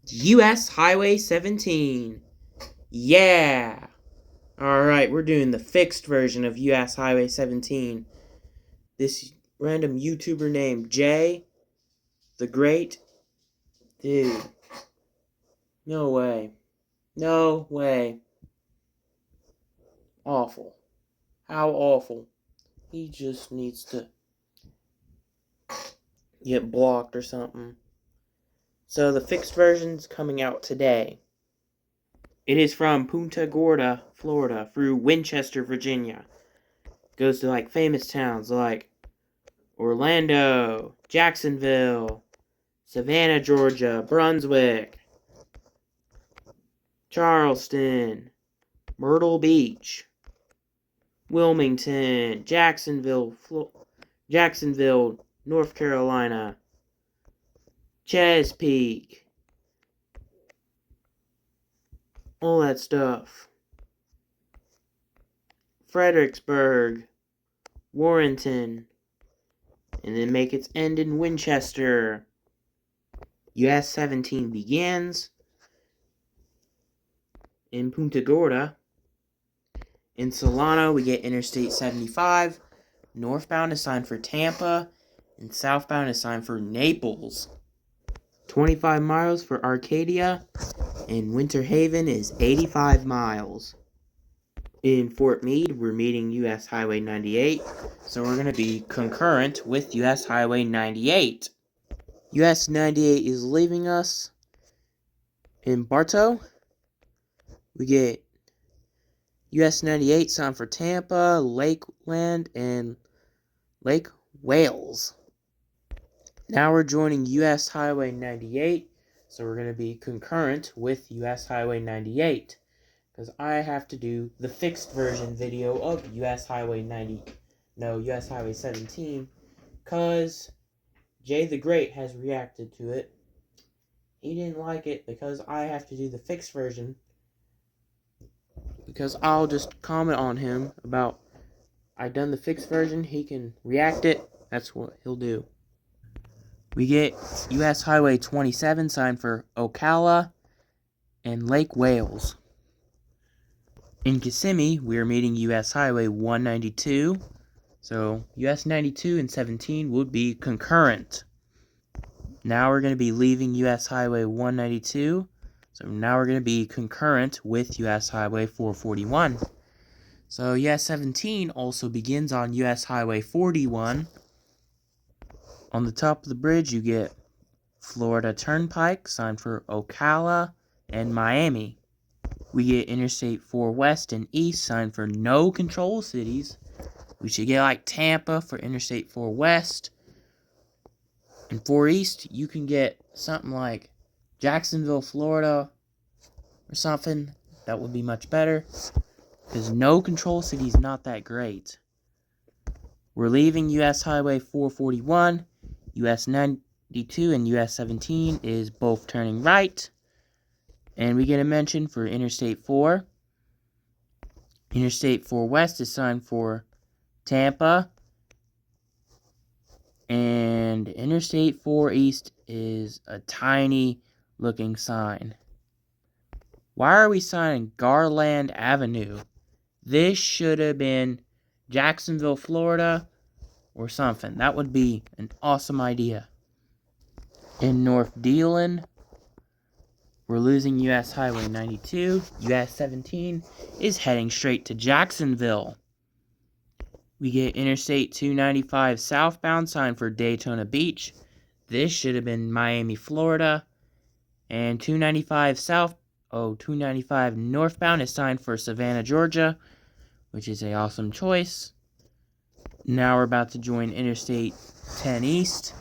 US Highway 17. Yeah! Alright, we're doing the fixed version of US Highway 17. This random YouTuber named Jay the Great. Dude. No way. No way. Awful. How awful. He just needs to get blocked or something. So the fixed version's coming out today. It is from Punta Gorda, Florida, through Winchester, Virginia. Goes to like famous towns like Orlando, Jacksonville, Savannah, Georgia, Brunswick, Charleston, Myrtle Beach, Wilmington, Jacksonville, North Carolina, Chesapeake, all that stuff. Fredericksburg, Warrenton, and then make its end in Winchester. US 17 begins in Punta Gorda. In Solano, we get Interstate 75. Northbound is signed for Tampa, and southbound is signed for Naples. 25 miles for Arcadia, and Winter Haven is 85 miles. In Fort Meade, we're meeting US Highway 98, so we're going to be concurrent with US Highway 98. US 98 is leaving us. In Bartow, we get US 98 signed for Tampa, Lakeland, and Lake Wales. Now we're joining US Highway 98, so we're going to be concurrent with US Highway 98. Because I have to do the fixed version video of US Highway 17, because Jay the Great has reacted to it. He didn't like it because I have to do the fixed version, because I'll just comment on him about I done the fixed version, he can react it, that's what he'll do. We get US Highway 27 signed for Ocala and Lake Wales. In Kissimmee, we are meeting US Highway 192, so US 92 and 17 would be concurrent. Now we're going to be leaving US Highway 192, so now we're going to be concurrent with US Highway 441. So US 17 also begins on US Highway 41. On the top of the bridge, you get Florida Turnpike, signed for Ocala and Miami. We get Interstate 4 West and East, signed for no control cities. We should get like Tampa for Interstate 4 West. And 4 East, you can get something like Jacksonville, Florida, or something. That would be much better, because no control city is not that great. We're leaving US Highway 441. US 92 and US 17 is both turning right. And we get a mention for Interstate 4. Interstate 4 West is signed for Tampa. And Interstate 4 East is a tiny looking sign. Why are we signing Garland Avenue? This should have been Jacksonville, Florida, or something. That would be an awesome idea. In North Deland, we're losing US Highway 92. US 17 is heading straight to Jacksonville. We get Interstate 295 southbound, signed for Daytona Beach. This should have been Miami, Florida. And 295 northbound is signed for Savannah, Georgia, which is an awesome choice. Now we're about to join Interstate 10 East.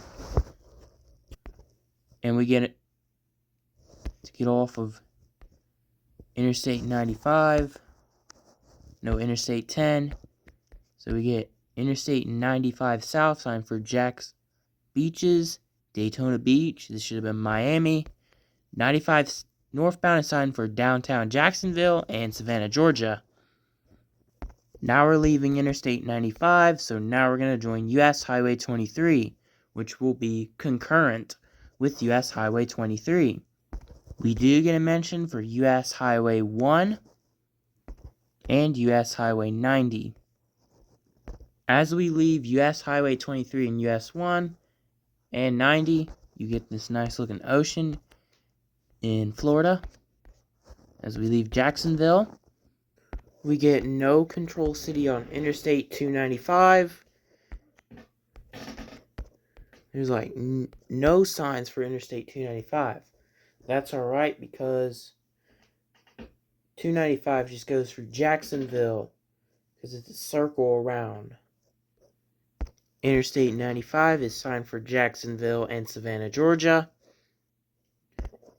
And we get to get off of Interstate 95. No, Interstate 10. So we get Interstate 95 South, signed for Jack's Beaches, Daytona Beach. This should have been Miami. 95 northbound is signed for downtown Jacksonville and Savannah, Georgia. Now we're leaving Interstate 95, so now we're going to join US Highway 23, which will be concurrent with US Highway 23. We do get a mention for US Highway 1 and US Highway 90. As we leave US Highway 23 and US 1 and 90, you get this nice looking ocean in Florida. As we leave Jacksonville, we get no control city on Interstate 295. There's like no signs for Interstate 295. That's alright because 295 just goes through Jacksonville because it's a circle around. Interstate 95 is signed for Jacksonville and Savannah, Georgia.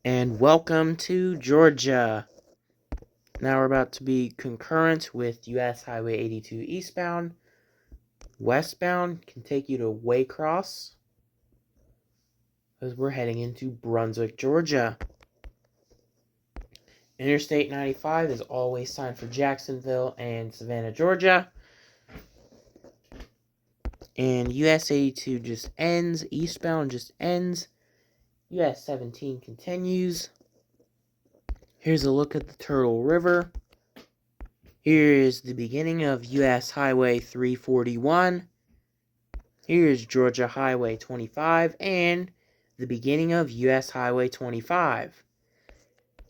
And welcome to Georgia. Now we're about to be concurrent with US Highway 82 eastbound. Westbound can take you to Waycross, because we're heading into Brunswick, Georgia. Interstate 95 is always signed for Jacksonville and Savannah, Georgia. And US 82 just ends. Eastbound just ends. US 17 continues. Here's a look at the Turtle River. Here is the beginning of US Highway 341. Here is Georgia Highway 25 and the beginning of US Highway 25.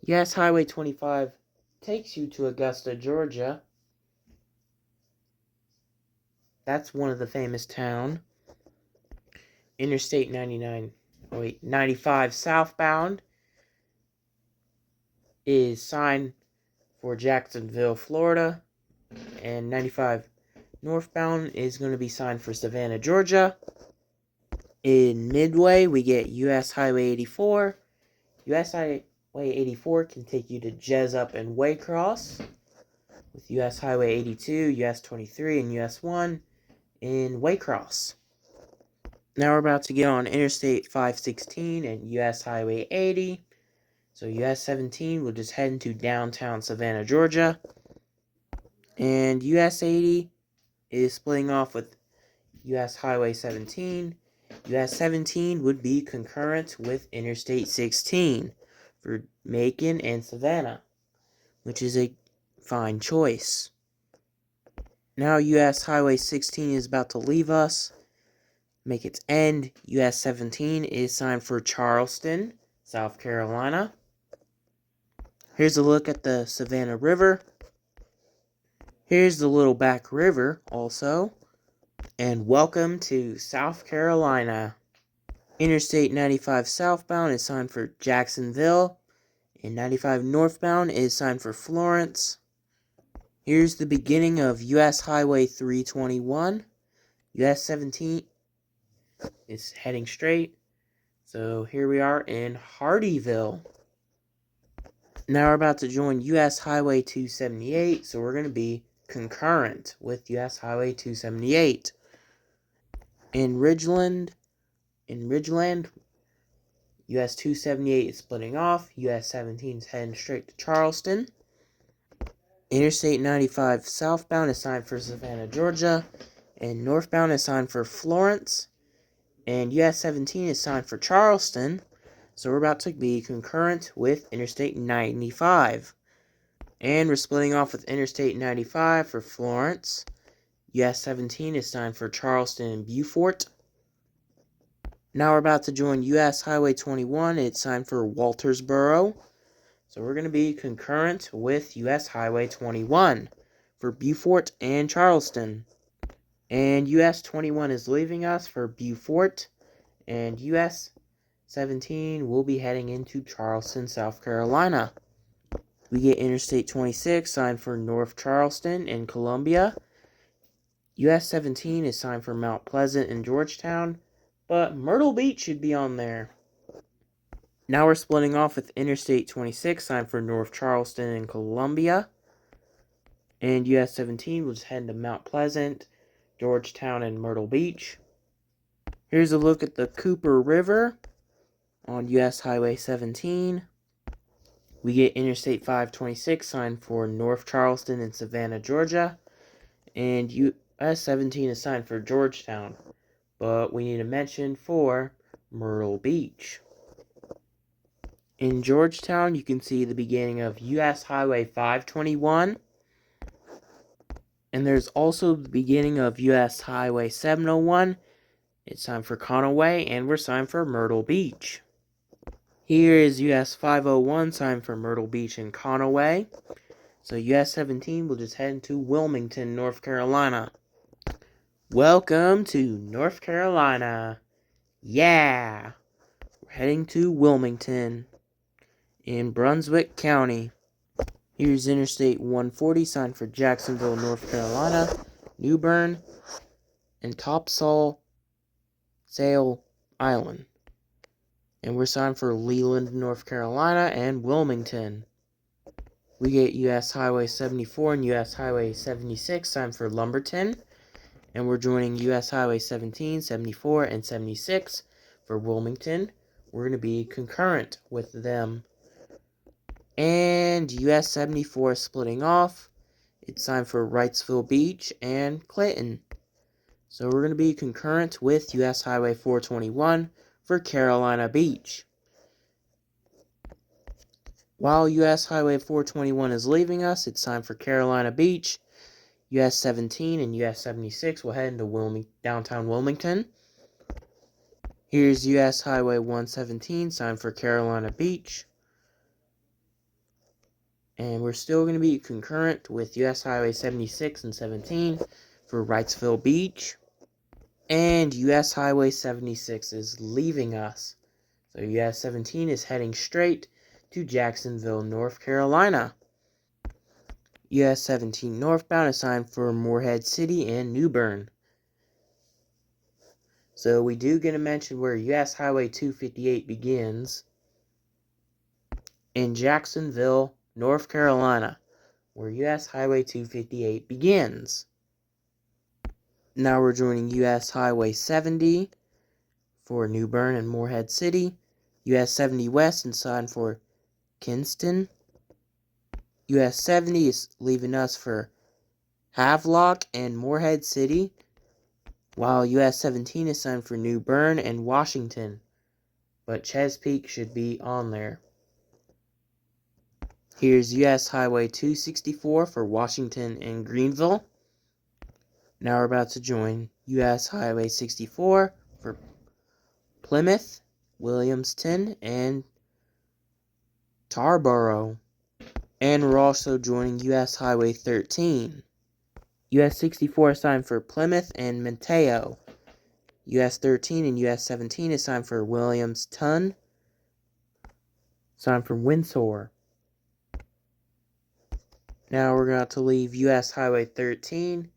US Highway 25 takes you to Augusta, Georgia. That's one of the famous towns. Interstate 95 southbound is signed for Jacksonville, Florida. And 95 northbound is going to be signed for Savannah, Georgia. In Midway, we get US Highway 84. US Highway 84 can take you to Jesup and Waycross, with US Highway 82, US 23, and US 1 in Waycross. Now we're about to get on Interstate 516 and US Highway 80. So US 17 will just head into downtown Savannah, Georgia. And US 80 is splitting off with US Highway 17. US 17 would be concurrent with Interstate 16 for Macon and Savannah, which is a fine choice. Now US Highway 16 is about to leave us, make its end. US 17 is signed for Charleston, South Carolina. Here's a look at the Savannah River. Here's the Little Back River also. And welcome to South Carolina. Interstate 95 southbound is signed for Jacksonville, and 95 northbound is signed for Florence. Here's the beginning of US Highway 321. US 17 is heading straight. So here we are in Hardeeville. Now we're about to join US Highway 278, so we're going to be concurrent with US Highway 278. In Ridgeland, US 278 is splitting off. US 17 is heading straight to Charleston. Interstate 95 southbound is signed for Savannah, Georgia. And northbound is signed for Florence. And US 17 is signed for Charleston. So we're about to be concurrent with Interstate 95. And we're splitting off with Interstate 95 for Florence. US 17 is signed for Charleston and Beaufort. Now we're about to join US Highway 21. It's signed for Waltersboro. So we're going to be concurrent with US Highway 21 for Beaufort and Charleston. And US 21 is leaving us for Beaufort. And US 17 will be heading into Charleston, South Carolina. We get Interstate 26 signed for North Charleston and Columbia. US 17 is signed for Mount Pleasant and Georgetown. But Myrtle Beach should be on there. Now we're splitting off with Interstate 26, signed for North Charleston and Columbia. And US 17 will just head to Mount Pleasant, Georgetown, and Myrtle Beach. Here's a look at the Cooper River on US Highway 17. We get Interstate 526, signed for North Charleston and Savannah, Georgia. And US 17 is signed for Georgetown. But we need a mention for Myrtle Beach. In Georgetown, you can see the beginning of US Highway 521. And there's also the beginning of US Highway 701. It's time for Conaway, and we're signed for Myrtle Beach. Here is US 501, signed for Myrtle Beach and Conaway. So US 17 will just head into Wilmington, North Carolina. Welcome to North Carolina. Yeah! We're heading to Wilmington in Brunswick County. Here's Interstate 140, signed for Jacksonville, North Carolina, New Bern, and Topsail Island. And we're signed for Leland, North Carolina, and Wilmington. We get US Highway 74 and US Highway 76, signed for Lumberton. And we're joining US Highway 17, 74, and 76 for Wilmington. We're going to be concurrent with them. And US 74 is splitting off. It's signed for Wrightsville Beach and Clayton. So we're going to be concurrent with US Highway 421 for Carolina Beach. While US Highway 421 is leaving us, it's time for Carolina Beach. US 17 and US 76 will head into downtown Wilmington. Here's US Highway 117, signed for Carolina Beach. And we're still going to be concurrent with US Highway 76 and 17 for Wrightsville Beach. And US Highway 76 is leaving us. So US 17 is heading straight to Jacksonville, North Carolina. US 17 northbound is signed for Morehead City and New Bern. So we do get a mention where US Highway 258 begins in Jacksonville, North Carolina, where US Highway 258 begins. Now we're joining US Highway 70 for New Bern and Morehead City. US 70 West and signed for Kinston. US 70 is leaving us for Havelock and Morehead City, while US 17 is signed for New Bern and Washington, but Chesapeake should be on there. Here's US Highway 264 for Washington and Greenville. Now we're about to join US Highway 64 for Plymouth, Williamston, and Tarboro. And we're also joining US Highway 13. US 64 is signed for Plymouth and Mateo. US 13 and US 17 is signed for Williamston. Signed for Windsor. Now we're going to leave US Highway 13.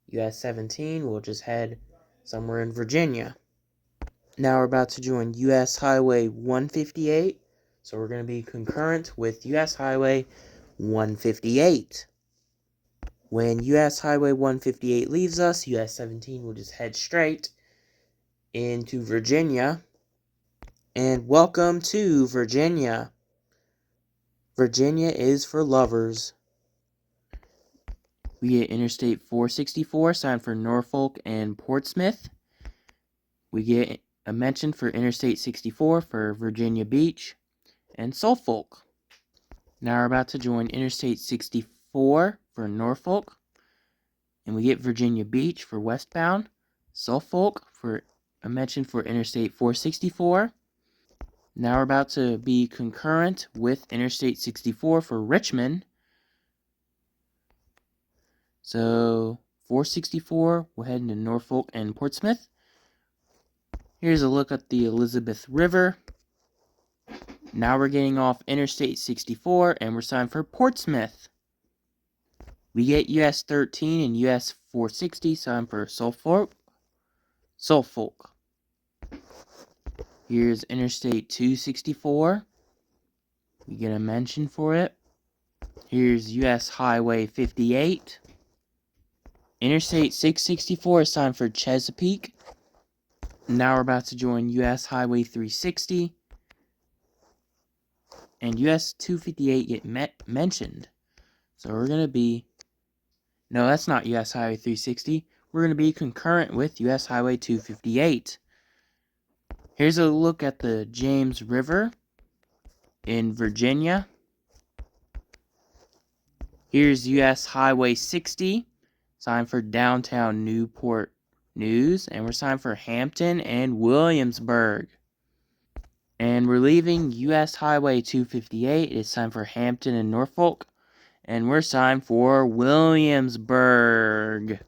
US 17 will just head somewhere in Virginia. Now we're about to join US Highway 158. So we're going to be concurrent with US Highway 158. When US Highway 158 leaves us, US 17 will just head straight into Virginia. And welcome to Virginia. Virginia is for lovers. We get Interstate 464, signed for Norfolk and Portsmouth. We get a mention for Interstate 64 for Virginia Beach and Suffolk. Now we're about to join Interstate 64 for Norfolk. And we get Virginia Beach for westbound. Suffolk for a mention for Interstate 464. Now we're about to be concurrent with Interstate 64 for Richmond. So 464, we'll head into Norfolk and Portsmouth. Here's a look at the Elizabeth River. Now we're getting off Interstate 64 and we're signed for Portsmouth. We get US 13 and US 460 signed for Suffolk. Here's Interstate 264. We get a mention for it. Here's US Highway 58. Interstate 664 is signed for Chesapeake. Now we're about to join US Highway 360. And US 258 get mentioned. So we're going to be... No, that's not US Highway 360. We're going to be concurrent with US Highway 258. Here's a look at the James River. in Virginia. Here's US Highway 60, signed for downtown Newport News, and we're signed for Hampton and Williamsburg. And we're leaving US Highway 258, it's signed for Hampton and Norfolk, and we're signed for Williamsburg.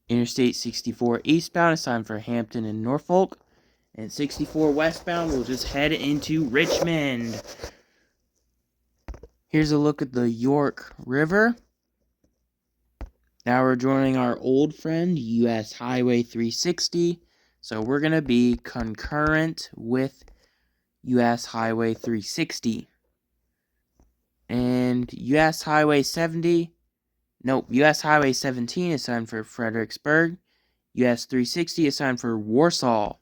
Interstate 64 eastbound is signed for Hampton and Norfolk, and 64 westbound will just head into Richmond. Here's a look at the York River. Now we're joining our old friend, US Highway 360. So we're going to be concurrent with US Highway 360. And US Highway 17 is signed for Fredericksburg. US 360 is signed for Warsaw.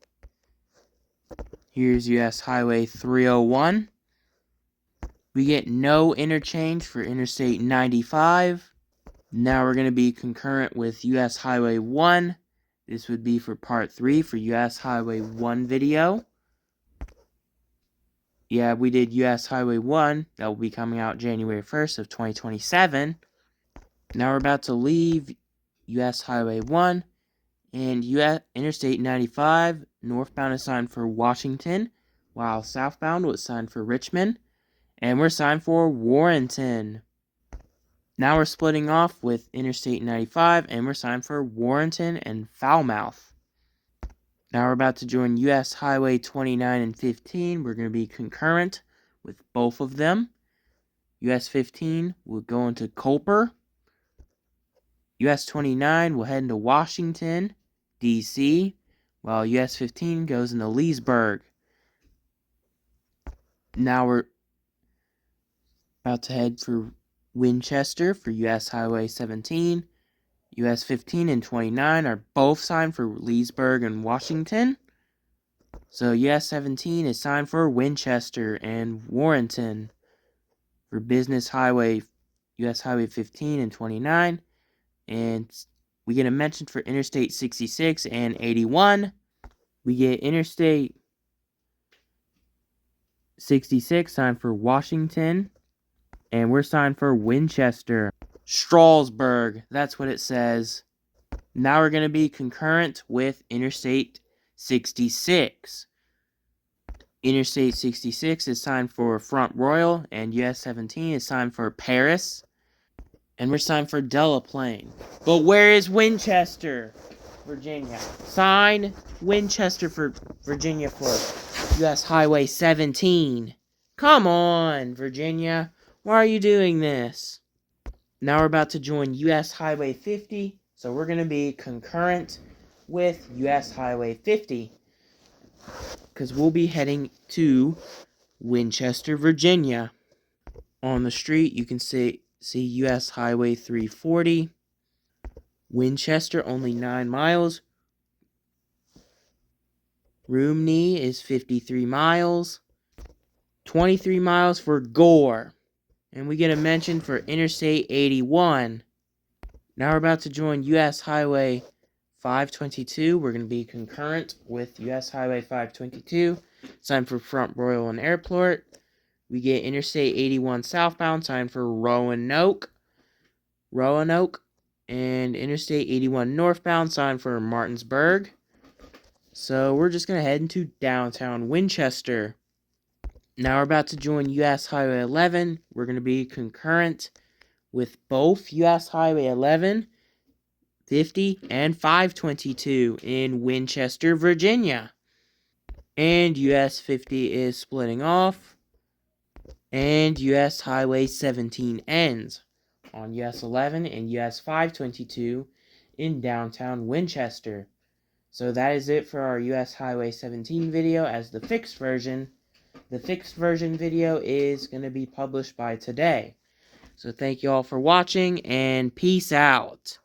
Here's US Highway 301. We get no interchange for Interstate 95. Now we're going to be concurrent with US Highway 1. This would be for part 3 for US Highway 1 video. Yeah, we did US Highway 1. That will be coming out January 1st of 2027. Now we're about to leave US Highway 1. And Interstate 95, northbound is signed for Washington, while southbound was signed for Richmond. And we're signed for Warrenton. Now we're splitting off with Interstate 95, and we're signed for Warrenton and Falmouth. Now we're about to join US Highway 29 and 15. We're going to be concurrent with both of them. US 15 will go into Culper. US 29 will head into Washington, D.C., while US 15 goes into Leesburg. Now we're about to head for Winchester for US Highway 17. US 15 and 29 are both signed for Leesburg and Washington. So US 17 is signed for Winchester and Warrenton. For Business Highway, US Highway 15 and 29. And we get a mention for Interstate 66 and 81. We get Interstate 66 signed for Washington. And we're signed for Winchester. Strasburg, that's what it says. Now we're going to be concurrent with Interstate 66. Interstate 66 is signed for Front Royal, and US 17 is signed for Paris. And we're signed for Delaplane. But where is Winchester, Virginia? Sign Winchester for Virginia for US Highway 17. Come on, Virginia. Why are you doing this? Now we're about to join US Highway 50. So we're going to be concurrent with US Highway 50. Because we'll be heading to Winchester, Virginia. On the street, you can see US Highway 340. Winchester, only 9 miles. Rumney is 53 miles. 23 miles for Gore. And we get a mention for Interstate 81. Now we're about to join US Highway 522. We're going to be concurrent with US Highway 522. Signed for Front Royal and Airport. We get Interstate 81 southbound, signed for Roanoke. And Interstate 81 northbound, signed for Martinsburg. So we're just going to head into downtown Winchester. Now we're about to join US Highway 11. We're going to be concurrent with both US Highway 11, 50, and 522 in Winchester, Virginia. And US 50 is splitting off. And US Highway 17 ends on US 11 and US 522 in downtown Winchester. So that is it for our US Highway 17 video as the fixed version. The fixed version video is going to be published by today. So thank you all for watching, and peace out.